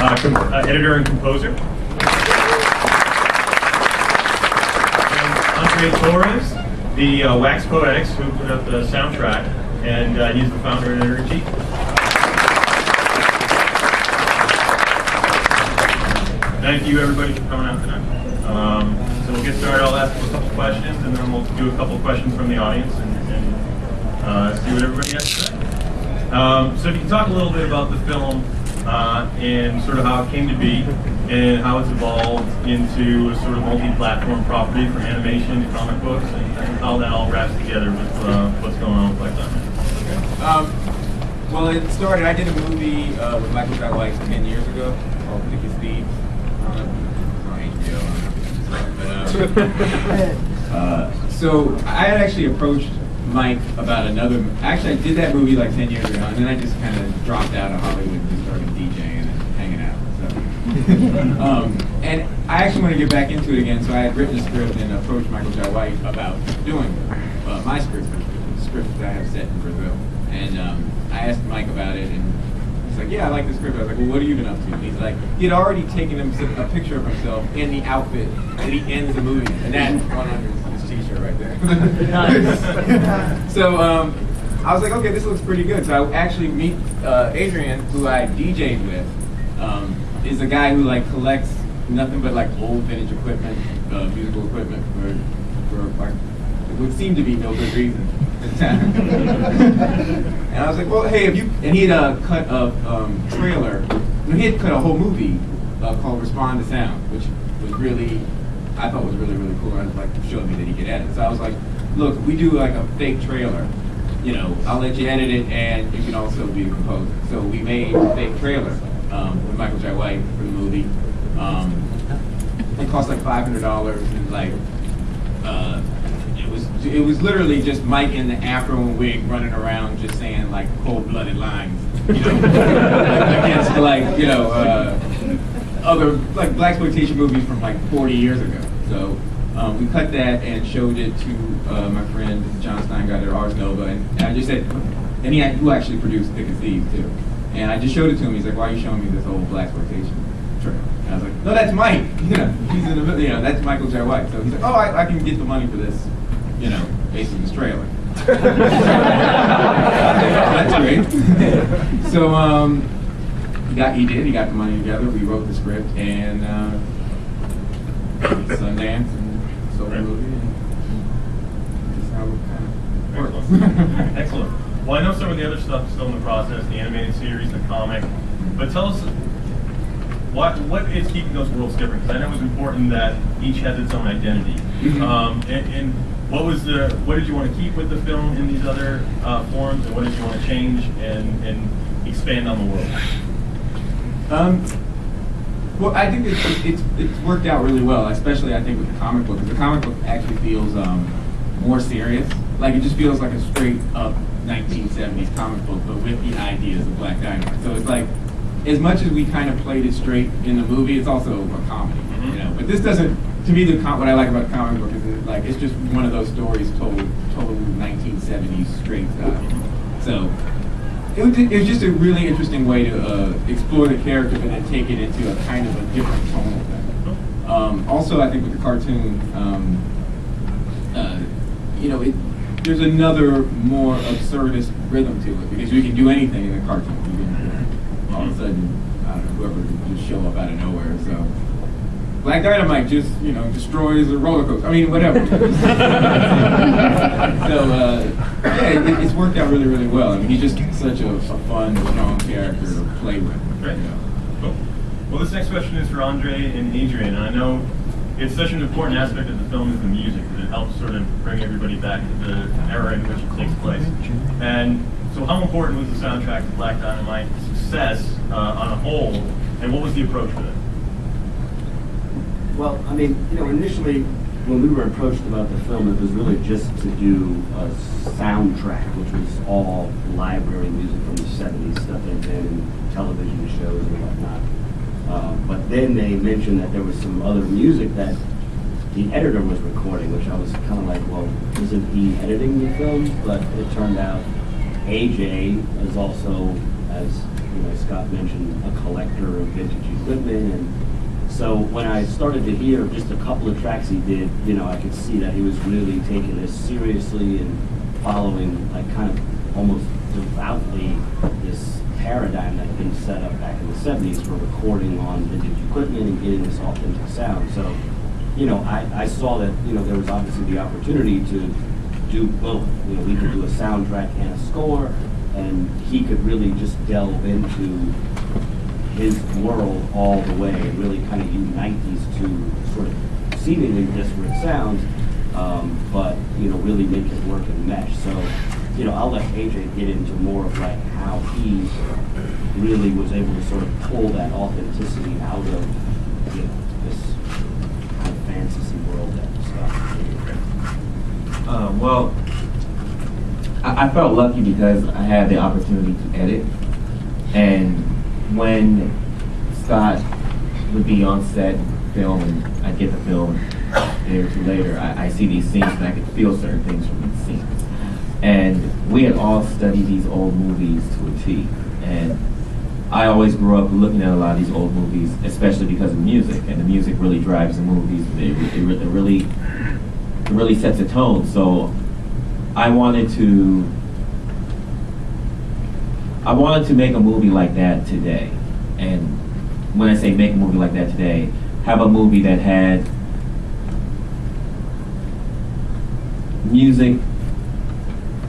editor and composer. And Andre Torres, the Wax Poetics, who put up the soundtrack, and he's the founder and editor-in-chief. Thank you, everybody, for coming out tonight. So we'll get started. I'll ask a couple questions, and then we'll do a couple questions from the audience and see what everybody has to say. So if you can talk a little bit about the film and sort of how it came to be and how it's evolved into a sort of multi-platform property from animation to comic books, and how that all wraps together with what's going on with Black Dynamite. Well, it started, I did a movie with Michael Dynamite 10 years ago called Thick as Thieves. So I had actually approached Mike about another. Actually, I did that movie like 10 years ago, and then I just kind of dropped out of Hollywood and just started DJing and hanging out. So, and I actually want to get back into it again. So I had written a script and approached Michael J. White about doing my script that I have set in Brazil. And I asked Mike about it, and he's like, "Yeah, I like the script." I was like, "Well, what have you been up to?" And he's like, he had already taken a picture of himself in the outfit that he ends the movie, and that one under his t-shirt right there. So I was like, okay, this looks pretty good. So I actually meet Adrian, who I DJ'd with, is a guy who like collects nothing but like old vintage equipment, musical equipment for like it would seem to be no good reason. And I was like, well, hey, and he had cut a trailer. He had cut a whole movie called Respond to Sound, which was really, I thought was really, really cool. I was like, showed me that he could edit. So I was like, look, if we do like a fake trailer, you know, I'll let you edit it, and you can also be the composer. So we made a fake trailer with Michael J. White for the movie. It cost like $500, and like it was literally just Mike in the afro and wig running around just saying like cold-blooded lines, you know, against like, you know, other like blaxploitation movies from like 40 years ago. So we cut that and showed it to my friend John Steingart at Ars Nova, and I just said, and who actually produced Thick as Thieves too. And I just showed it to him. He's like, "Why are you showing me this old blaxploitation trailer?" And I was like, "No, that's Mike. You know, he's in the, you know, that's Michael J. White." So he's like, "Oh, I can get the money for this, you know, based on this trailer." That's great. So he got the money together. We wrote the script, and Sundance, and sold the movie, and that's how it kind of works. Excellent. Well, I know some of the other stuff is still in the process, the animated series, the comic, but tell us what is keeping those worlds different? Because I know it was important that each has its own identity. And what did you want to keep with the film in these other forms, and what did you want to change and expand on the world? Well, I think it's worked out really well, especially I think with the comic book, because the comic book actually feels more serious. Like it just feels like a straight up 1970s comic book, but with the ideas of Black Dynamite. So it's like, as much as we kind of played it straight in the movie, it's also a comedy, you know. But this doesn't. To me, what I like about the comic book is like it's just one of those stories told 1970s straight style. So it was just a really interesting way to explore the character, but then take it into a kind of a different tonal thing. Also, I think with the cartoon, you know, there's another more absurdist rhythm to it, because you can do anything in a cartoon. You can all of a sudden, I don't know, whoever can just show up out of nowhere. So Black Dynamite just, you know, destroys a roller coaster. I mean, whatever. So yeah, it's worked out really, really well. I mean, he's just such a fun, strong character to play with. Great. You know. Cool. Well, this next question is for Andre and Adrian. And I know it's such an important aspect of the film is the music, because it helps sort of bring everybody back to the era in which it takes place. And so how important was the soundtrack to Black Dynamite's success on a whole, and what was the approach for that? Well, I mean, you know, initially when we were approached about the film, it was really just to do a soundtrack, which was all library music from the 70s, stuff that had been in television shows and whatnot. But then they mentioned that there was some other music that the editor was recording, which I was kind of like, well, isn't he editing the film? But it turned out AJ is also as Scott mentioned, a collector of vintage equipment. And so when I started to hear just a couple of tracks he did, I could see that he was really taking this seriously and following, like, kind of almost devoutly this paradigm that had been set up back in the 70s for recording on vintage equipment and getting this authentic sound. So, I saw that, there was obviously the opportunity to do both. We could do a soundtrack and a score, and he could really just delve into his world all the way and really kind of unite these two sort of seemingly disparate sounds, but really make it work and mesh. So I'll let AJ get into more of like how he really was able to sort of pull that authenticity out of this kind of fantasy world that Scott created. Well, I felt lucky because I had the opportunity to edit, and when Scott would be on set film and I'd get the film a day or two later, I see these scenes and I could feel certain things from these scenes. And we had all studied these old movies to a T, and I always grew up looking at a lot of these old movies, especially because of music, and the music really drives the movies. It really sets a tone. So I wanted to make a movie like that today. And when I say make a movie like that today, have a movie that had music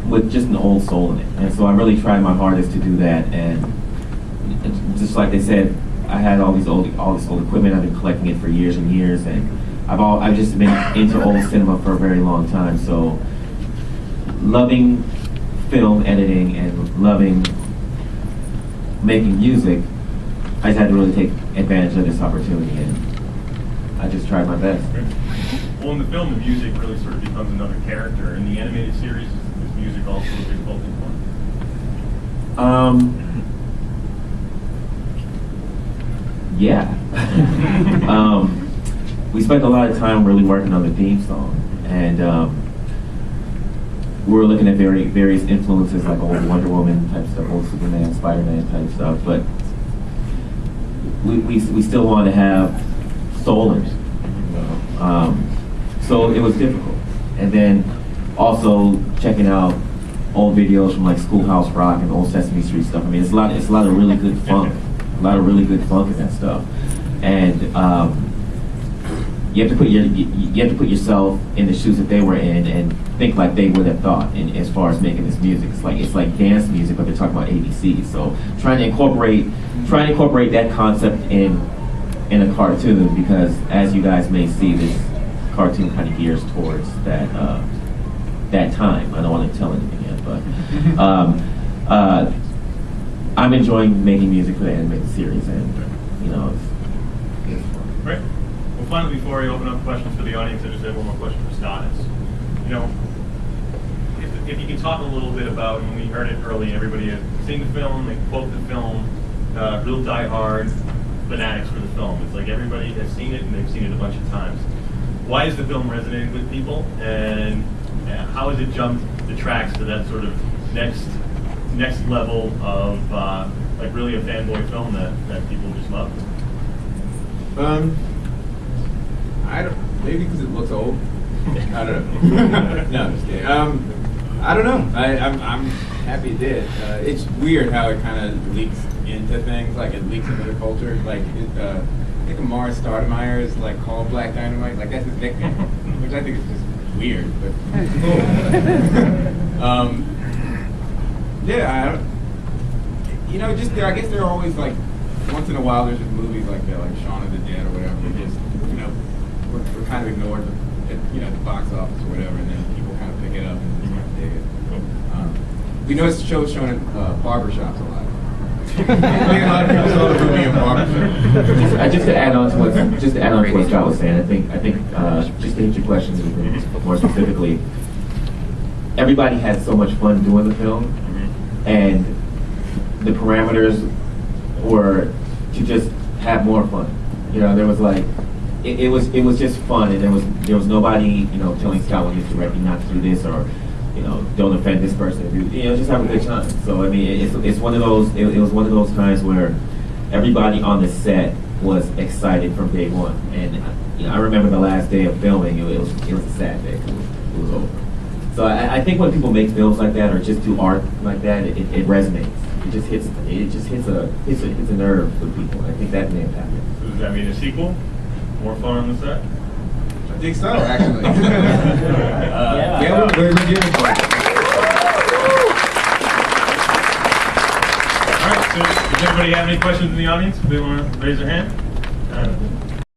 with just an old soul in it. And so I really tried my hardest to do that. And just like they said, I had all this old equipment. I've been collecting it for years and years, and I've just been into old cinema for a very long time. So loving film editing and loving making music, I just had to really take advantage of this opportunity, and I just tried my best. Well, in the film, the music really sort of becomes another character. In the animated series, is music also a big focal point? Yeah. We spent a lot of time really working on the theme song, and we were looking at various influences, like old Wonder Woman type stuff, old Superman, Spider-Man type stuff, but we still wanted to have soul in it. So it was difficult. And then also checking out old videos from like Schoolhouse Rock and old Sesame Street stuff. I mean, it's a lot of really good funk, in that stuff. And you have to put yourself in the shoes that they were in and think like they would have thought as far as making this music. It's like dance music, but they're talking about ABC. So trying to incorporate that concept in a cartoon, because as you guys may see, this cartoon kind of gears towards that time. I don't want to tell anything yet, but I'm enjoying making music for the animated series, and it's fun. Right. Well, finally, before I open up questions for the audience, I just have one more question for Scott. If you could talk a little bit about, when we heard it early, everybody had seen the film, they quote the film, real die-hard fanatics for the film. It's like everybody has seen it and they've seen it a bunch of times. Why is the film resonating with people, and how has it jumped the tracks to that sort of next level of like really a fanboy film that people just love? Maybe because it looks old. I don't know. No, I'm just kidding. I don't know. I'm happy it did. It's weird how it kind of leaks into things, like it leaks into the culture. Like, I think Amar Stoudemire is like called Black Dynamite. Like, that's his nickname, which I think is just weird, but cool. Yeah, I guess there are always like, once in a while there's just movies like that, like Shaun of the Dead or whatever. Just we're kind of ignored at the box office or whatever, and then people kind of pick it up and just kind of dig it. We know it's shows shown at barbershops a lot. A lot of people saw the movie in barbershops. Just to add on to what Scott was saying, I think just to hit your questions more specifically, everybody had so much fun doing the film, and the parameters were to just have more fun. There was like, it was just fun, and there was nobody telling Scott when he was directing not to do this, or don't offend this person, just have a good time. So I mean, it's one of those. It was one of those times where everybody on the set was excited from day one, and I remember the last day of filming. It was a sad day. It was over. So I think when people make films like that or just do art like that, it resonates. It just hits a nerve with people. I think that may have happened. So does that mean a sequel? More fun on the set? I think so, actually. We're gonna give it for it. All right. So does anybody have any questions in the audience? If they want to raise their hand.